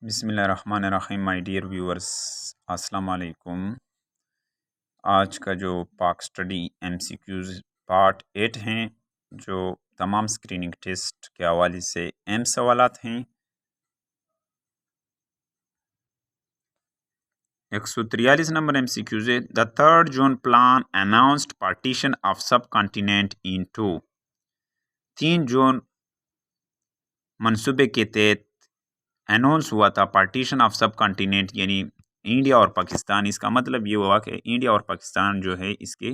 बिस्मिल्लाहिर्रहमानिर्रहीम। My dear viewers, अस्सलाम वालेकुम। आज का जो पाक स्टडी एमसीक्यूज़ पार्ट 8 हैं, जो तमाम स्क्रीनिंग टेस्ट के हवाले से अहम सवालात हैं। 143 नंबर एमसीक्यूज़ है। The third zone plan announced partition of सब कॉन्टिनेंट इन टू। 3 जोन मनसूबे के तहत अनाउंस हुआ था पार्टीशन ऑफ सब कॉन्टिनेंट, यानी इंडिया और पाकिस्तान। इसका मतलब ये हुआ कि इंडिया और पाकिस्तान जो है इसके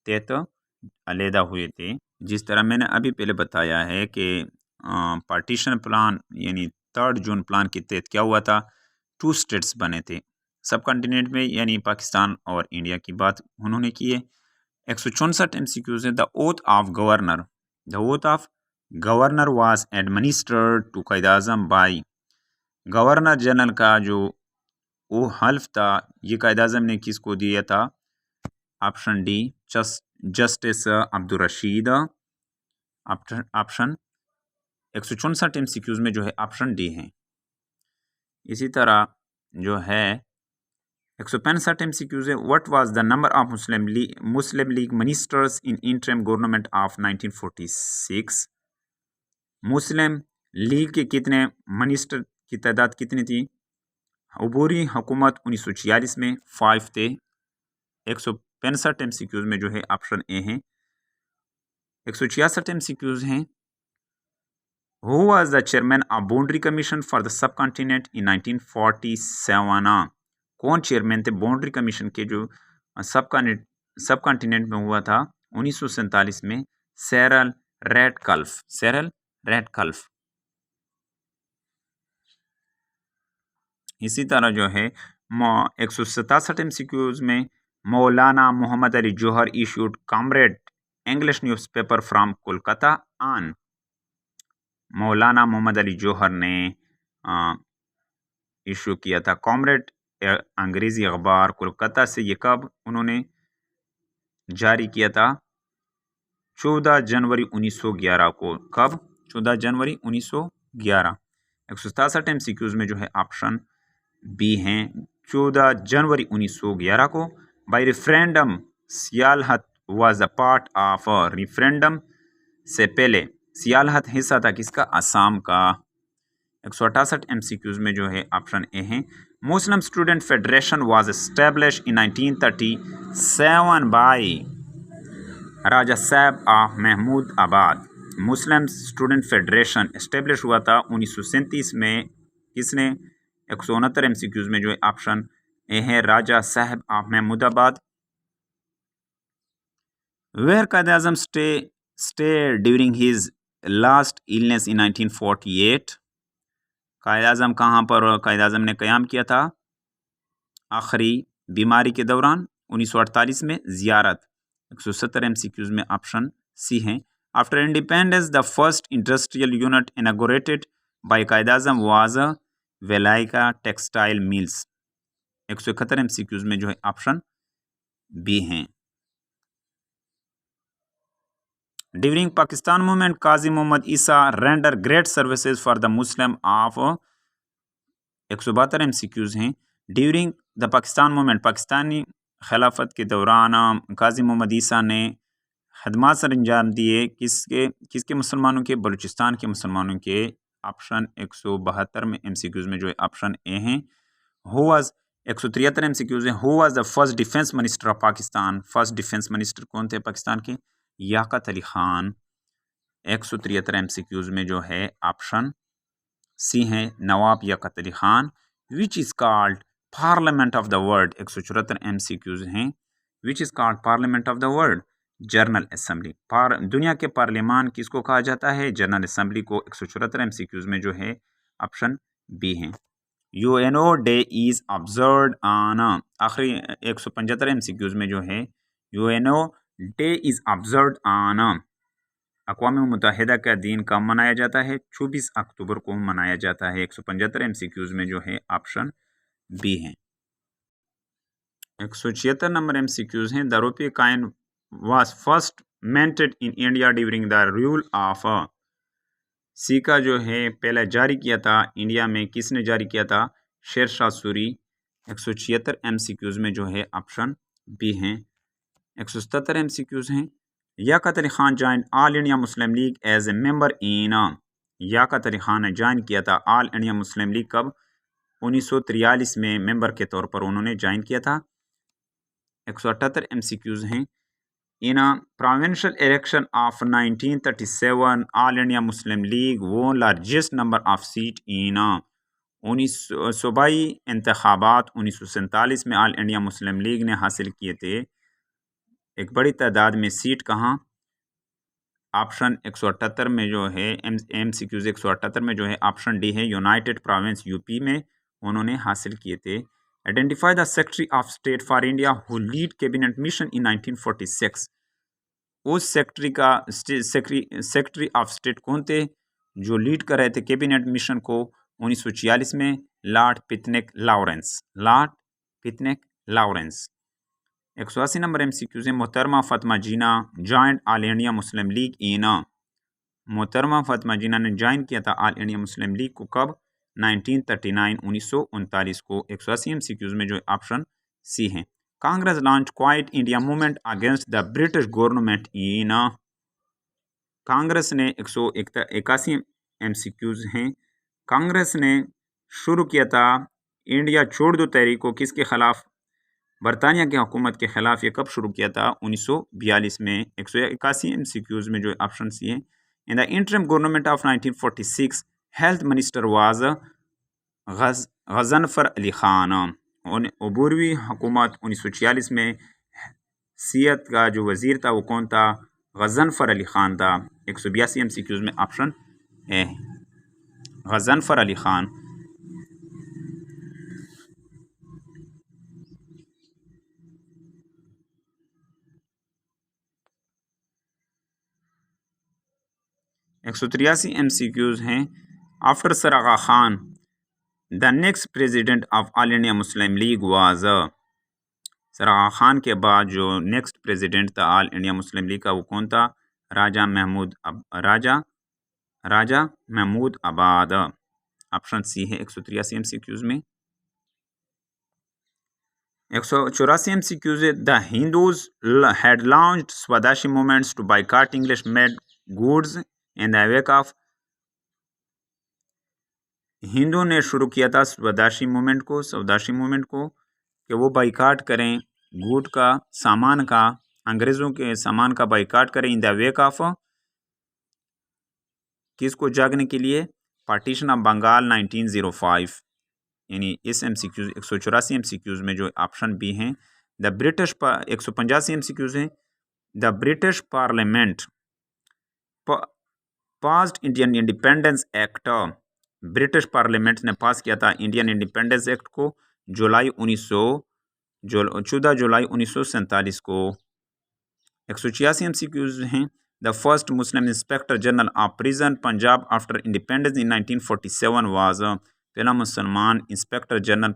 तहत अलहदा हुए थे। जिस तरह मैंने अभी पहले बताया है कि पार्टीशन प्लान यानी थर्ड जोन प्लान के तहत क्या हुआ था, 2 स्टेट्स बने थे सब कॉन्टिनेंट में, यानी पाकिस्तान और इंडिया की बात उन्होंने की है। 164 एमसीक्यूज है। The oath of governor. The oath of governor was administered to Quaid Azam by. Governor general का जो वो हल्फ था, ये कायद आज़म ने किसको दिया था? Option D, justice Abdul Rashid. Option 164 MCQs में जो है ऑप्शन डी है। इसी तरह जो है 165 एमसीक्यूज है। What was the number of Muslim league ministers in interim government of 1946। Muslim league के कितने मिनिस्टर की तादाद कितनी थी? अबूरी हुकूमत 1946 में 5 थे। 165 एमसीक्यूज में जो है ऑप्शन ए है। 166 एमसीक्यूज हैं। Who was the chairman of Boundary Commission for the Subcontinent in 1947? कौन चेयरमैन थे बाउंड्री कमीशन के जो सब कॉन्टिनेंट में हुआ था 1947 में? Cyril Radcliffe. Cyril Radcliffe. इसी तरह जो है 167 एमसीक्यूज में Maulana Mohammad Ali Jauhar issued Comrade English newspaper from Kolkata on. Maulana Mohammad Ali जौहर ने इशू किया था कॉमरेड अंग्रेज़ी अखबार कोलकाता से। ये कब उन्होंने जारी किया था? 14 जनवरी 1911 को। कब? 14 जनवरी 1911। 167 एमसीक्यूज में जो है ऑप्शन बी हैं 14 जनवरी 1911 को। By referendum Sylhet was a part of. Referendum से पहले सियालहत हिस्सा था किसका? असम का। 168 एमसीक्यूज में जो है ऑप्शन ए है। Muslim student federation was establish in 1937 by Raja साहब ऑफ महमूद आबाद। मुस्लिम स्टूडेंट फेडरेशन एस्टेब्लिश हुआ था 1937 में। किसने? 169 एमसीक्यूज में जो है ऑप्शन ए है राजा साहब of Mahmudabad. Where Quaid Azam stay during his last illness in 1948। Quaid Azam कहाँ पर कायद आज़म ने क़याम किया था आखिरी बीमारी के दौरान? 1948 में ज़ियारत। 170 एमसीक्यूज में ऑप्शन सी हैं। After independence the first industrial unit inaugurated by Quaid Azam was Valika textile mills. 171 MCQs में जो है ऑप्शन बी हैं। During Pakistan movement Qazi Mohammad Isa render great services for the Muslim of. 172 MCQs हैं। During the Pakistan movement, Pakistani खिलाफत के दौरान काजी मोहम्मद ईसा ने खदमात सर अंजाम दिए किसके किसके मुसलमानों के? बलूचिस्तान के मुसलमानों के। ऑप्शन 172 में एमसीक्यूज में जो है ऑप्शन ए हैं। हु वाज 173 एमसीक्यूज हैं। Who was the first defence minister of Pakistan. First defence minister कौन थे पाकिस्तान के? याकत अली खान। 173 एमसीक्यूज में जो है ऑप्शन सी हैं Nawab Liaquat Ali Khan. Which is called parliament of the world. 174 MCQs हैं। Which is called parliament of the world? General assembly. दुनिया के पार्लियामान किसको कहा जाता है? जनरल असम्बली को। 174 एमसीक्यूज में जो है ऑप्शन बी हैं। UNO day is observed on. आखिरी 175 एमसीक्यूज में जो है UNO day is observed on. अक़वाम मुत्तहिदा का दिन कब मनाया जाता है? 24 अक्टूबर को मनाया जाता है। 175 एमसीक्यूज में जो है ऑप्शन बी हैं। 176 नंबर एमसीक्यूज हैं। द रुपये coin was first minted in India during the rule of सिक्का जो है पहले जारी किया था इंडिया में, किसने जारी किया था? शेर शाह सूरी। 176 MCQs में जो है ऑप्शन बी हैं। 177 MCQs हैं। Liaquat Ali Khan join All India Muslim League as a member in. Liaquat Ali Khan ने ज्वाइन किया था ऑल इंडिया मुस्लिम लीग कब? 1943 में मेंबर के तौर पर उन्होंने ज्वाइन किया था। 178 MCQs हैं। In a provincial election of 1937, All India Muslim League won largest number of seats in सूबाई इंतखाबात 1947 में ऑल इंडिया मुस्लिम लीग ने हासिल किए थे एक बड़ी तादाद में सीट। कहाँ? ऑप्शन 178 में जो है MCQs 178 में जो है ऑप्शन डी है, यूनाइटेड प्रोविंस यूपी में उन्होंने हासिल किए थे। Identify the secretary of state for India who lead cabinet mission in 1946। उस सेक्रेटरी ऑफ स्टेट कौन थे जो लीड कर रहे थे कैबिनेट मिशन को 1946 में? Lord Pethick Lawrence. Lord Pethick Lawrence. 180 number MCQ से मोहतरमा Fatima Jinnah joined All India Muslim League in. मोहतरमा फातिमा जीना ने ज्वाइन किया था ऑल इंडिया मुस्लिम लीग को कब? 1939 को। 180 MCQs में जो ऑप्शन सी है। Congress launch quite India movement against the British government in. Congress ने 181 MCQs हैं। कांग्रेस ने शुरू किया था इंडिया छोड़ दो तहरीक को किसके खिलाफ? बरतानिया की हुकूमत के खिलाफ। ये कब शुरू किया था? 1942 में। 181 MCQs में जो ऑप्शन सी है। In the interim government of 1946 health minister was Ghazanfar Ali Khan. अबूरवी हुकूमत 1946 में सियात का जो वजीर था वो कौन था? गजनफर अली खान था। 182 MCQs में ऑप्शन है गजनफर अली खान। एक 183 MCQs हैं। After sir Aga Khan the next president of All India Muslim League was. Sir Aga Khan के बाद जो नेक्स्ट प्रेसिडेंट था ऑल इंडिया मुस्लिम लीग का वो कौन था? राजा महमूद आबाद। ऑप्शन सी है 183 MCQs में। 184 MCQs है। The Hindus had launched swadeshi movements to boycott English made goods in the wake of. Hindu ने शुरू किया था स्वदेशी मूवमेंट को कि वो बाइकाट करें गुड का, सामान का, अंग्रेज़ों के सामान का बाइकाट करें इन द वेक ऑफ किसको जागने के लिए? Partition of Bengal 1905। यानी इस MCQs 184 MCQs में जो ऑप्शन बी हैं। द ब्रिटिश 185 MCQs हैं। The British parliament passed Indian independence act. British parliament ने पास किया था इंडियन इंडिपेंडेंस एक्ट को 14 जुलाई 1947 को। 186 MCQs हैं। The first Muslim inspector general of prison Punjab after independence in 1947 was. पहला मुसलमान इंस्पेक्टर जनरल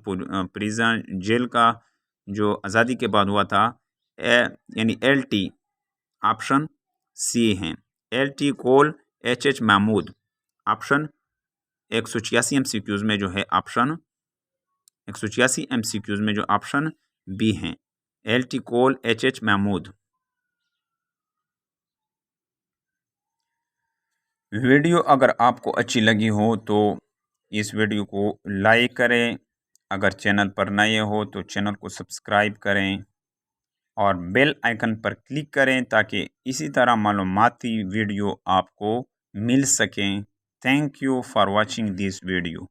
प्रिजन जेल का जो आज़ादी के बाद हुआ था यानी LT। ऑप्शन सी हैं LT कोल HH महमूद। ऑप्शन 186 MCQs में जो है ऑप्शन 186 MCQs में जो ऑप्शन बी हैं LT कोल HH महमूद। वीडियो अगर आपको अच्छी लगी हो तो इस वीडियो को लाइक करें। अगर चैनल पर नए हो तो चैनल को सब्सक्राइब करें और बेल आइकन पर क्लिक करें ताकि इसी तरह मालूमाती वीडियो आपको मिल सकें। Thank you for watching this video.